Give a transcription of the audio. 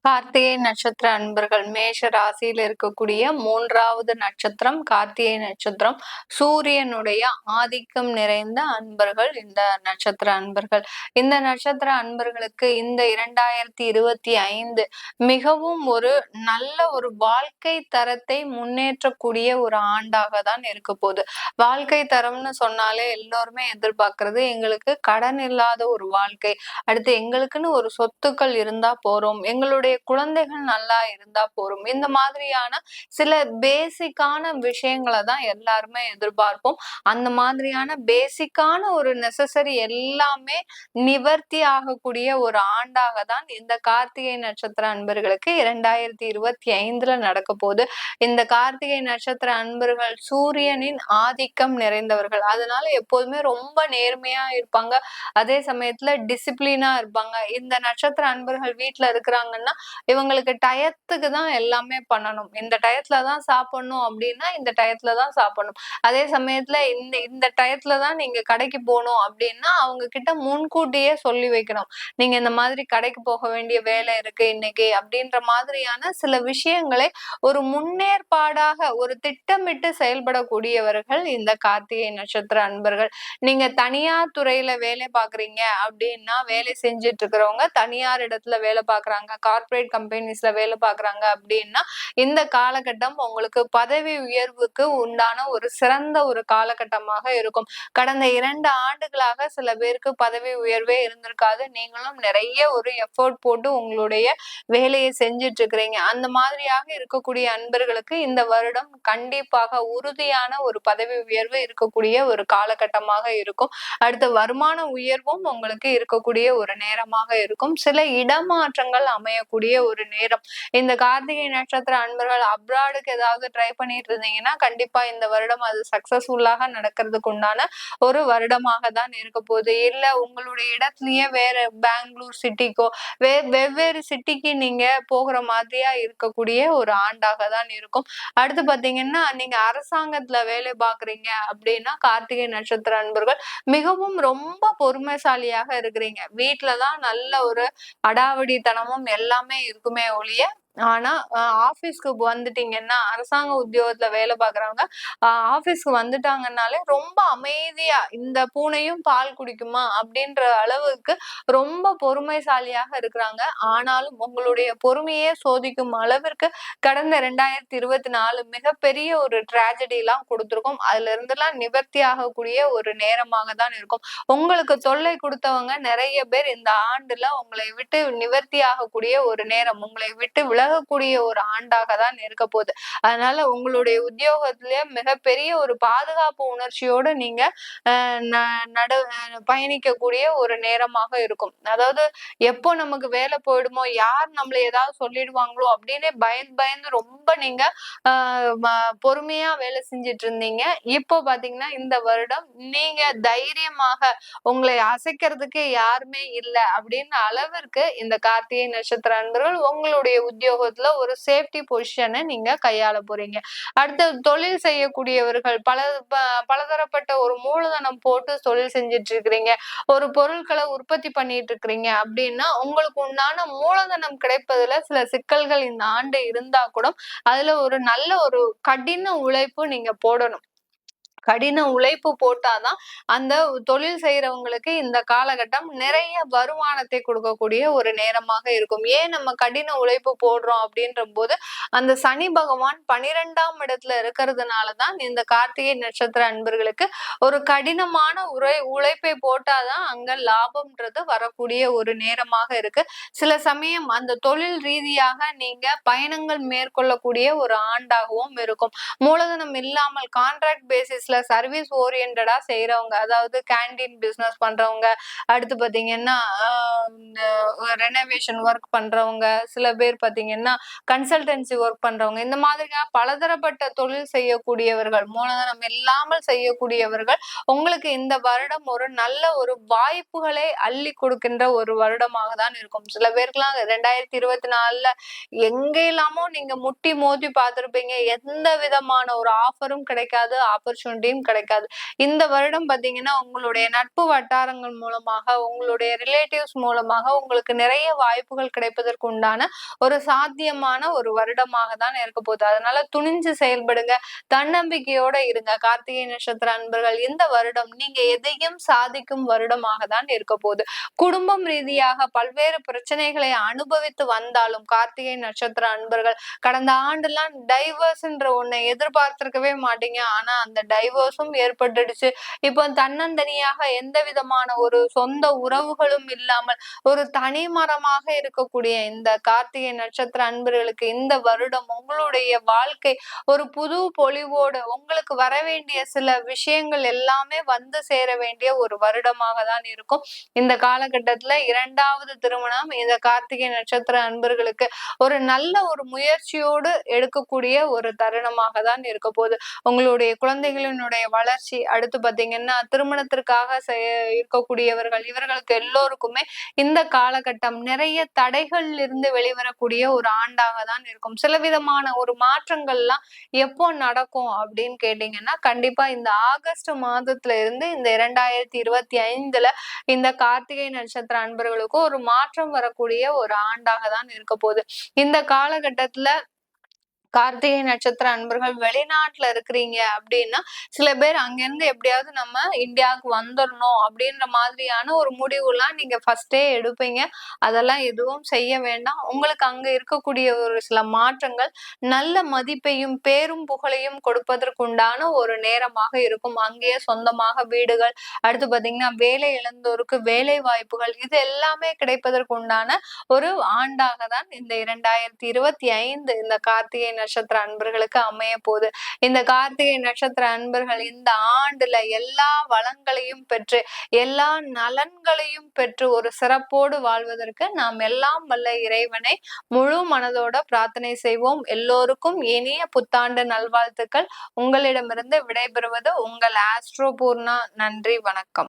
கார்த்திகை நட்சத்திர அன்பர்கள் மேஷ ராசியில் இருக்கக்கூடிய மூன்றாவது நட்சத்திரம் கார்த்திகை நட்சத்திரம். சூரியனுடைய ஆதிக்கம் நிறைந்த அன்பர்கள் இந்த நட்சத்திர அன்பர்கள். இந்த நட்சத்திர அன்பர்களுக்கு இந்த 2025 மிகவும் ஒரு நல்ல ஒரு வாழ்க்கை தரத்தை முன்னேற்றக்கூடிய ஒரு ஆண்டாக தான் இருக்க போகுது. வாழ்க்கை தரம்னு சொன்னாலே எல்லோருமே எதிர்பார்க்கறது எங்களுக்கு கடன் இல்லாத ஒரு வாழ்க்கை, அடுத்து எங்களுக்குன்னு ஒரு சொத்துக்கள் இருந்தா போறோம், எங்களுடைய குழந்தைகள் நல்லா இருந்தா போறோம். இந்த மாதிரியான சில பேசிக்கான விஷயங்களை தான் எல்லாருமே எதிர்பார்ப்போம். அந்த மாதிரியான பேசிக்கான ஒரு நெசசரி எல்லாமே நிவர்த்தி ஆகக்கூடிய ஒரு ஆண்டாக தான் இந்த கார்த்திகை நட்சத்திர அன்பர்களுக்கு 2025 நடக்க போகுது. இந்த கார்த்திகை நட்சத்திர அன்பர்கள் சூரியனின் ஆதிக்கம் நிறைந்தவர்கள். அதனால எப்போதுமே ரொம்ப நேர்மையா இருப்பாங்க. அதே சமயத்துல டிசிப்ளினா இருப்பாங்க. இந்த நட்சத்திர அன்பர்கள் வீட்டுல இருக்கிறாங்கன்னா இவங்களுக்கு டயத்துக்கு தான் எல்லாமே பண்ணணும். இந்த டயத்துல தான் சாப்பிடணும் அப்படின்னா இந்த டயத்துல தான் சாப்பிடணும். அதே சமயத்துல இந்த இந்த டயத்துல தான் நீங்க கடைக்கு போகணும் அப்படின்னா அவங்க கிட்ட முன்கூட்டியே சொல்லி வைக்கணும். நீங்க இந்த மாதிரி கடைக்கு போக வேண்டிய வேலை இருக்கு இன்னைக்கு அப்படின்ற மாதிரியான சில விஷயங்களை ஒரு முன்னேற்பாடாக ஒரு திட்டமிட்டு செயல்படக்கூடியவர்கள் இந்த கார்த்திகை நட்சத்திர அன்பர்கள். நீங்க தனியார் துறையில வேலை பாக்குறீங்க அப்படின்னா, வேலை செஞ்சுட்டு இருக்கிறவங்க தனியார் இடத்துல வேலை பாக்குறாங்க, கார்ப்பரேட் கம்பெனிஸ்ல வேலை பாக்குறாங்க அப்படின்னா இந்த காலகட்டம் உங்களுக்கு பதவி உயர்வுக்கு உண்டான ஒரு சிறந்த ஒரு காலகட்டமாக இருக்கும். கடந்த 2 ஆண்டுகளாக சில பேருக்கு பதவி உயர்வே இருந்திருக்காது. நீங்களும் நிறைய ஒரு எஃபோர்ட் போட்டு உங்களுடைய வேலையை செஞ்சுட்டு இருக்கிறீங்க. அந்த மாதிரியாக இருக்கக்கூடிய அன்பர்களுக்கு இந்த வருடம் கண்டிப்பாக உறுதியான ஒரு பதவி உயர்வு இருக்கக்கூடிய ஒரு காலகட்டமாக இருக்கும். அடுத்த வருமான உயர்வும் உங்களுக்கு இருக்கக்கூடிய ஒரு நேரமாக இருக்கும். சில இடமாற்றங்கள் அமையக்கூடிய ஒரு நேரம். இந்த கார்த்திகை நட்சத்திர அன்பர்கள் அப்ராடுக்கு ஏதாவது ட்ரை பண்ணிட்டு இருந்தீங்கன்னா கண்டிப்பா இந்த வருடம் அது சக்சஸ்ஃபுல்லாக நடக்கிறதுக்கு உண்டான ஒரு வருடமாக தான் இருக்க போகுது. இல்ல உங்களுடைய இடத்துலயே வேற பெங்களூர் சிட்டிக்கோ வெவ்வேறு சிட்டிக்கு நீங்க போகிற மாதிரியா இருக்கக்கூடிய ஒரு ஆண்டாக தான் இருக்கும். அடுத்து பாத்தீங்கன்னா நீங்க அரசாங்கத்துல வேலை பாக்குறீங்க அப்படின்னா கார்த்திகை நட்சத்திர அன்பர்கள் மிகவும் ரொம்ப பொறுமைசாலியாக இருக்கிறீங்க. வீட்டுலதான் நல்ல ஒரு அடாவடித்தனமும் எல்லாமே இருக்குமே ஒழிய, ஆனா ஆபீஸ்க்கு வந்துட்டீங்கன்னா அரசாங்க உத்தியோகத்துல வேலை பாக்குறவங்க ஆபீஸ்க்கு வந்துட்டாங்கன்னாலே ரொம்ப அமைதியா இந்த பூனையும் பால் குடிக்குமா அப்படின்ற அளவுக்கு ரொம்ப பொறுமைசாலியாக இருக்கிறாங்க. ஆனாலும் உங்களுடைய பொறுமையே சோதிக்கும் அளவிற்கு கடந்த 2024 மிகப்பெரிய ஒரு டிராஜடி எல்லாம் கொடுத்திருக்கும். அதுல இருந்தெல்லாம் நிவர்த்தி ஆகக்கூடிய ஒரு நேரமாக தான் இருக்கும். உங்களுக்கு தொல்லை கொடுத்தவங்க நிறைய பேர் இந்த ஆண்டுல உங்களை விட்டு நிவர்த்தி ஆகக்கூடிய ஒரு நேரம், உங்களை விட்டு விலகக்கூடிய ஒரு ஆண்டாக தான் இருக்க போகுது. அதனால உங்களுடைய உத்தியோகத்திலேயே மிகப்பெரிய ஒரு பாதுகாப்பு உணர்ச்சியோடு நீங்க பயணிக்கக்கூடிய ஒரு நேரமாக இருக்கும். அதாவது எப்போ நமக்கு வேலை போயிடுமோ, யார் நம்மள ஏதாவது சொல்லிடுவாங்களோ அப்படின்னு பயந்து பயந்து ரொம்ப நீங்க பொறுமையா வேலை செஞ்சுட்டு இருந்தீங்க. இப்போ பாத்தீங்கன்னா இந்த வருடம் நீங்க தைரியமாக உங்களை அசைக்கிறதுக்கு யாருமே இல்லை அப்படின்னு அளவிற்கு இந்த கார்த்திகை நட்சத்திர அன்பர்கள் உங்களுடைய உத்தியோகத்துல ஒரு சேஃப்டி பொசிஷனை நீங்க கையாள போறீங்க. அடுத்து தொழில் செய்யக்கூடியவர்கள் பலதரப்பட்ட ஒரு மூலதனம் போட்டு தொழில் செஞ்சுட்டு இருக்கிறீங்க, ஒரு பொருட்களை உற்பத்தி பண்ணிட்டு இருக்கிறீங்க அப்படின்னா உங்களுக்கு உண்டான மூலதனம் கிடைப்பதுல சில சிக்கல்கள் இந்த ஆண்டு இருந்தா கூட அதுல ஒரு நல்ல ஒரு கடின உழைப்பு நீங்க போடணும். கடின உழைப்பு போட்டாதான் அந்த தொழில் செய்யறவங்களுக்கு இந்த காலகட்டம் நிறைய வருமானத்தை கொடுக்கக்கூடிய ஒரு நேரமாக இருக்கும். ஏன் நம்ம கடின உழைப்பு போடுறோம் அப்படின்ற போது அந்த சனி பகவான் 12ஆம் இடத்துல இருக்கிறதுனாலதான் இந்த கார்த்திகை நட்சத்திர அன்பர்களுக்கு ஒரு கடினமான உழைப்பை போட்டாதான் அங்க லாபம்ன்றது வரக்கூடிய ஒரு நேரமாக இருக்கு. சில சமயம் அந்த தொழில் ரீதியாக நீங்க பயணங்கள் மேற்கொள்ளக்கூடிய ஒரு ஆண்டாகவும் இருக்கும். மூலதனம் இல்லாமல் கான்ட்ராக்ட் பேசிஸ்ல சர்வீஸ் ஓரியன்டா செய்யறவங்க, அதாவது கேண்டீன் பிசினஸ் பண்றவங்க, அடுத்து பாத்தீங்கன்னா ரெனோவேஷன் ஒர்க் பண்றவங்க, சில பேர் பாத்தீங்கன்னா கன்சல்டன்சி ஒர்க் பண்றவங்க, இந்த மாதிரியா பலதரப்பட்ட தொழில் செய்யக்கூடியவர்கள், மூலதனம் இல்லாமல் செய்யக்கூடியவர்கள் உங்களுக்கு இந்த வருடம் ஒரு நல்ல ஒரு வாய்ப்புகளை அள்ளி கொடுக்கின்ற ஒரு வருடமாக தான் இருக்கும். சில பேருக்குலாம் 2024 எங்க இல்லாமோ நீங்க முட்டி மோதி பார்த்திருப்பீங்க, எந்த விதமான ஒரு ஆஃபரும் கிடைக்காது, ஆப்பர்ச்சுனிட்டி அப்படின்னு கிடைக்காது. இந்த வருடம் பாத்தீங்கன்னா உங்களுடைய நட்பு வட்டாரங்கள் மூலமாக, உங்களுடைய ரிலேட்டிவ்ஸ் மூலமாக உங்களுக்கு நிறைய வாய்ப்புகள் கிடைப்பதற்கு உண்டான ஒரு சாத்தியமான ஒரு வருடமாக தான் இருக்க போகுது. அதனால துணிஞ்சு செயல்படுங்க, தன்னம்பிக்கையோட இருங்க. கார்த்திகை நட்சத்திர அன்பர்கள் இந்த வருடம் நீங்க எதையும் சாதிக்கும் வருடமாக தான் இருக்க போகுது. குடும்பம் ரீதியாக பல்வேறு பிரச்சனைகளை அனுபவித்து வந்தாலும் கார்த்திகை நட்சத்திர அன்பர்கள் கடந்த ஆண்டுலாம் டைவர்ஸ்ன்ற ஒண்ணை எதிர்பார்த்திருக்கவே மாட்டீங்க. ஆனா அந்த டைவர்ஸும் ஏற்பட்டுடுச்சு. இப்போ தன்னந்தனியாக எந்த விதமான ஒரு சொந்த உறவுகளும் இல்லாமல் ஒரு தனிமரமாக இருக்கக்கூடிய இந்த கார்த்திகை நட்சத்திர அன்பர்களுக்கு இந்த வருடம் உங்களுடைய வாழ்க்கை ஒரு புது பொலிவோடு உங்களுக்கு வர வேண்டிய சில விஷயங்கள் எல்லாமே வந்து சேர வேண்டிய ஒரு வருடமாக தான் இருக்கும். இந்த காலகட்டத்துல 2வது திருமணம் இந்த கார்த்திகை நட்சத்திர அன்பர்களுக்கு ஒரு நல்ல ஒரு முயற்சியோடு எடுக்கக்கூடிய ஒரு தருணமாக தான் இருக்க போகுது. உங்களுடைய குழந்தைகளினுடைய வளர்ச்சி, அடுத்து பாத்தீங்கன்னா திருமணத்திற்காக இருக்கக்கூடியவர்கள், இவர்களுக்கு எல்லோருக்குமே இந்த காலகட்டம் நிறைய தடைகள் இருந்து வெளிவரக்கூடிய ஒரு ஆண்டாக தான் இருக்கும். சில விதமான ஒரு மாற்றங்கள்லாம் எப்போ நடக்கும் அப்படின்னு கேட்டீங்கன்னா, கண்டிப்பா இந்த ஆகஸ்ட் மாதத்துல இருந்து இந்த 2025ல இந்த கார்த்திகை நட்சத்திர அன்பர்களுக்கு ஒரு மாற்றம் வரக்கூடிய ஒரு ஆண்டாக தான் இருக்க போகுது. இந்த காலகட்டத்துல கார்த்திகை நட்சத்திர அன்பர்கள் வெளிநாட்டுல இருக்கிறீங்க அப்படின்னா சில பேர் அங்கிருந்து எப்படியாவது நம்ம இந்தியாவுக்கு வந்துடணும் அப்படின்ற மாதிரியான ஒரு முடிவுலாம் நீங்க ஃபர்ஸ்டே எடுப்பீங்க. அதெல்லாம் எதுவும் செய்ய வேண்டாம். உங்களுக்கு அங்க இருக்கக்கூடிய ஒரு சில மாற்றங்கள் நல்ல மதிப்பையும் பேரும் புகழையும் கொடுப்பதற்குண்டான ஒரு நேரமாக இருக்கும். அங்கேயே சொந்தமாக வீடுகள், அடுத்து பாத்தீங்கன்னா வேலை இழந்தோருக்கு வேலை வாய்ப்புகள், இது எல்லாமே கிடைப்பதற்குண்டான ஒரு ஆண்டாக தான் இந்த 2025 இந்த கார்த்திகை நட்சத்திர அன்பர்களுக்கு அமைய போகுது. இந்த கார்த்திகை நட்சத்திர அன்பர்கள் இந்த ஆண்டுல எல்லா வளங்களையும் பெற்று எல்லா நலன்களையும் பெற்று ஒரு சிறப்போடு வாழ்வதற்கு நாம் எல்லாம் வல்ல இறைவனை முழு மனதோட பிரார்த்தனை செய்வோம். எல்லோருக்கும் இனிய புத்தாண்டு நல்வாழ்த்துக்கள். உங்களிடமிருந்து விடைபெறுவது உங்கள் ஆஸ்ட்ரோ பூர்ணா. நன்றி, வணக்கம்.